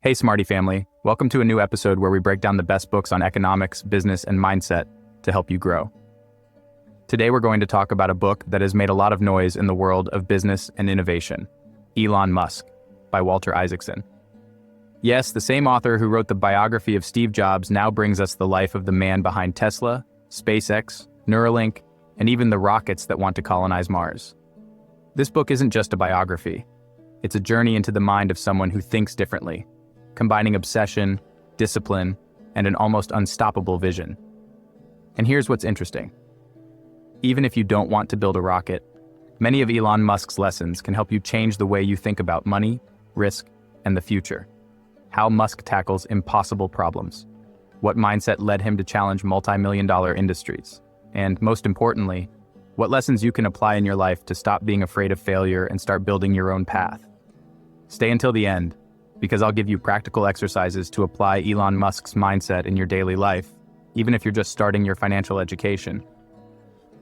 Hey Smarty family, welcome to a new episode where we break down the best books on economics, business, and mindset to help you grow. Today we're going to talk about a book that has made a lot of noise in the world of business and innovation, Elon Musk, by Walter Isaacson. Yes, the same author who wrote the biography of Steve Jobs now brings us the life of the man behind Tesla, SpaceX, Neuralink, and even the rockets that want to colonize Mars. This book isn't just a biography. It's a journey into the mind of someone who thinks differently, combining obsession, discipline, and an almost unstoppable vision. And here's what's interesting. Even if you don't want to build a rocket, many of Elon Musk's lessons can help you change the way you think about money, risk, and the future. How Musk tackles impossible problems, what mindset led him to challenge multi-million-dollar industries, and most importantly, what lessons you can apply in your life to stop being afraid of failure and start building your own path. Stay until the end, because I'll give you practical exercises to apply Elon Musk's mindset in your daily life, even if you're just starting your financial education.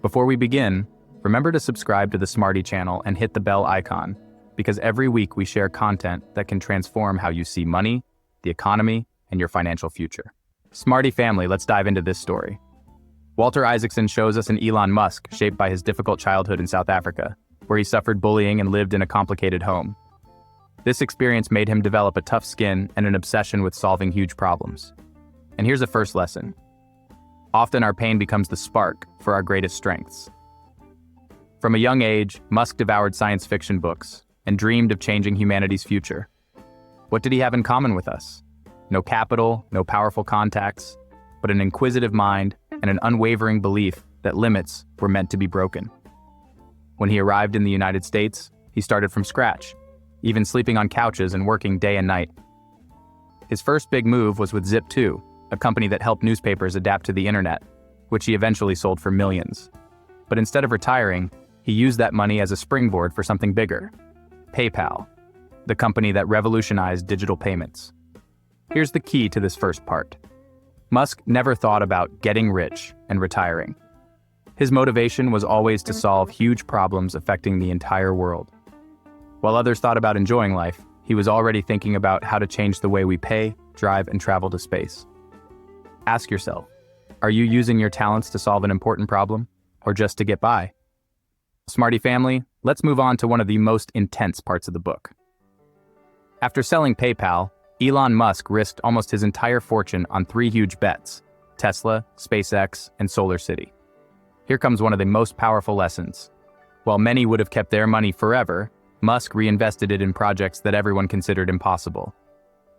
Before we begin, remember to subscribe to the Smarty channel and hit the bell icon, because every week we share content that can transform how you see money, the economy, and your financial future. Smarty family, let's dive into this story. Walter Isaacson shows us an Elon Musk shaped by his difficult childhood in South Africa, where he suffered bullying and lived in a complicated home. This experience made him develop a tough skin and an obsession with solving huge problems. And here's a first lesson. Often our pain becomes the spark for our greatest strengths. From a young age, Musk devoured science fiction books and dreamed of changing humanity's future. What did he have in common with us? No capital, no powerful contacts, but an inquisitive mind and an unwavering belief that limits were meant to be broken. When he arrived in the United States, he started from scratch, even sleeping on couches and working day and night. His first big move was with Zip2, a company that helped newspapers adapt to the internet, which he eventually sold for millions. But instead of retiring, he used that money as a springboard for something bigger: PayPal, the company that revolutionized digital payments. Here's the key to this first part. Musk never thought about getting rich and retiring. His motivation was always to solve huge problems affecting the entire world. While others thought about enjoying life, he was already thinking about how to change the way we pay, drive, and travel to space. Ask yourself, are you using your talents to solve an important problem, or just to get by? Smarty family, let's move on to one of the most intense parts of the book. After selling PayPal, Elon Musk risked almost his entire fortune on 3 huge bets: Tesla, SpaceX, and SolarCity. Here comes one of the most powerful lessons. While many would have kept their money forever, Musk reinvested it in projects that everyone considered impossible.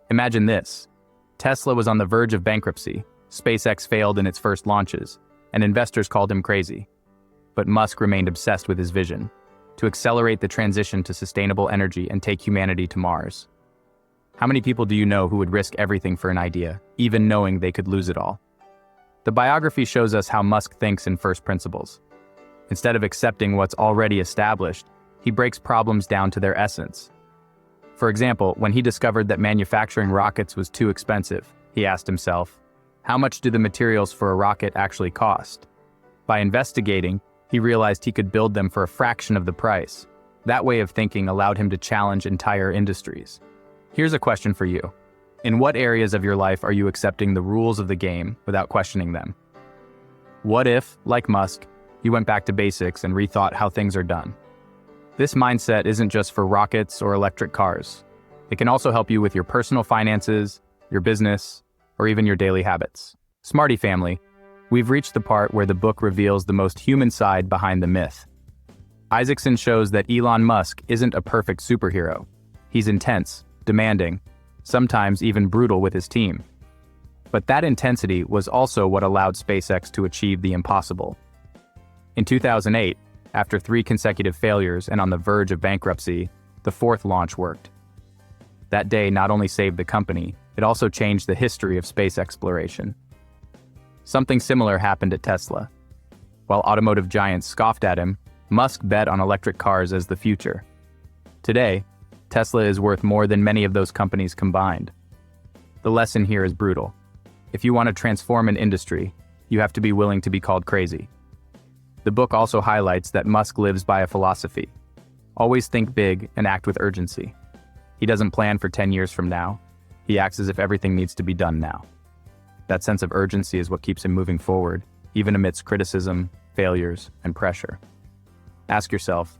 Imagine this. Tesla was on the verge of bankruptcy, SpaceX failed in its first launches, and investors called him crazy. But Musk remained obsessed with his vision: to accelerate the transition to sustainable energy and take humanity to Mars. How many people do you know who would risk everything for an idea, even knowing they could lose it all? The biography shows us how Musk thinks in first principles. Instead of accepting what's already established, he breaks problems down to their essence. For example, when he discovered that manufacturing rockets was too expensive, he asked himself, how much do the materials for a rocket actually cost? By investigating, he realized he could build them for a fraction of the price. That way of thinking allowed him to challenge entire industries. Here's a question for you. In what areas of your life are you accepting the rules of the game without questioning them? What if, like Musk, you went back to basics and rethought how things are done? This mindset isn't just for rockets or electric cars. It can also help you with your personal finances, your business, or even your daily habits. Smarty family, we've reached the part where the book reveals the most human side behind the myth. Isaacson shows that Elon Musk isn't a perfect superhero. He's intense, demanding, sometimes even brutal with his team. But that intensity was also what allowed SpaceX to achieve the impossible. In 2008, after 3 consecutive failures and on the verge of bankruptcy, the 4th launch worked. That day not only saved the company, it also changed the history of space exploration. Something similar happened at Tesla. While automotive giants scoffed at him, Musk bet on electric cars as the future. Today, Tesla is worth more than many of those companies combined. The lesson here is brutal. If you want to transform an industry, you have to be willing to be called crazy. The book also highlights that Musk lives by a philosophy: always think big and act with urgency. He doesn't plan for 10 years from now. He acts as if everything needs to be done now. That sense of urgency is what keeps him moving forward, even amidst criticism, failures, and pressure. Ask yourself,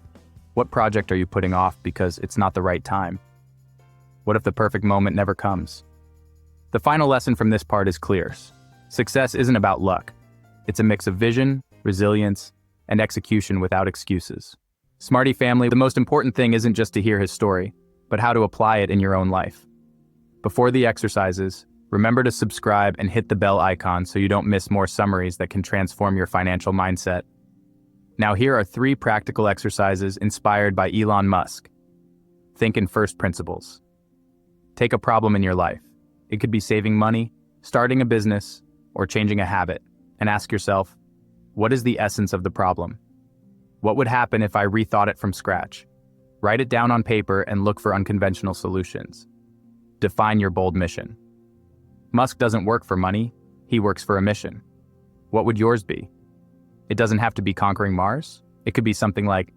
what project are you putting off because it's not the right time? What if the perfect moment never comes? The final lesson from this part is clear. Success isn't about luck. It's a mix of vision, resilience, and execution without excuses. Smarty family, the most important thing isn't just to hear his story, but how to apply it in your own life. Before the exercises, remember to subscribe and hit the bell icon so you don't miss more summaries that can transform your financial mindset. Now here are 3 practical exercises inspired by Elon Musk. Think in first principles. Take a problem in your life. It could be saving money, starting a business, or changing a habit, and ask yourself, what is the essence of the problem? What would happen if I rethought it from scratch? Write it down on paper and look for unconventional solutions. Define your bold mission. Musk doesn't work for money, he works for a mission. What would yours be? It doesn't have to be conquering Mars. It could be something like,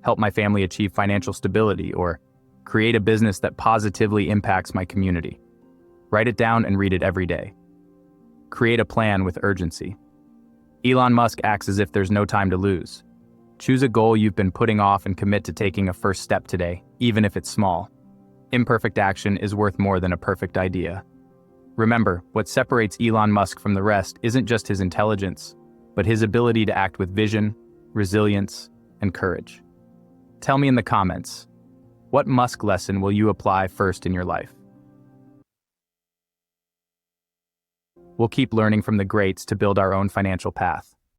help my family achieve financial stability, or create a business that positively impacts my community. Write it down and read it every day. Create a plan with urgency. Elon Musk acts as if there's no time to lose. Choose a goal you've been putting off and commit to taking a first step today, even if it's small. Imperfect action is worth more than a perfect idea. Remember, what separates Elon Musk from the rest isn't just his intelligence, but his ability to act with vision, resilience, and courage. Tell me in the comments, what Musk lesson will you apply first in your life? We'll keep learning from the greats to build our own financial path.